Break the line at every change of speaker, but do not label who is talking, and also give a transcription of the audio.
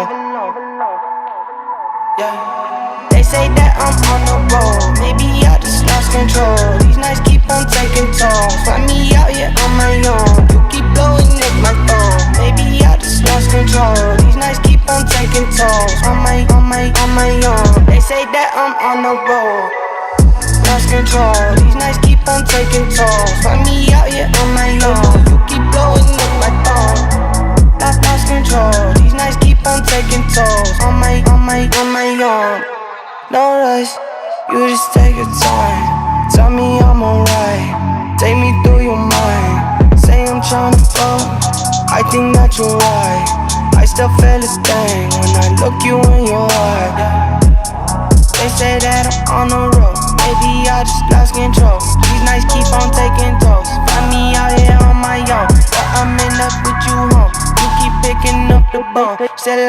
know. Yeah. They say that I'm on the road, maybe I just lost control. These nights keep on taking tolls, find me out here on my own. You keep blowing at my phone, maybe I just lost control. These nights keep on taking tolls, on my own. They say that I'm on the road, lost control. These nights keep on taking tolls, find me out here on my own. You keep blowing up my phone, lost control. These nights keep on taking tolls, on my own. No rush, you just take your time. Tell me I'm alright, take me through your mind. Say I'm tryna fuck, I think that you're right. I still feel a thing when I look you in your eye. They say that I'm on the road, maybe I just lost control. These nights keep on taking tolls, find me out here on my own. But I'm in up with you home, you keep picking up the bone. Still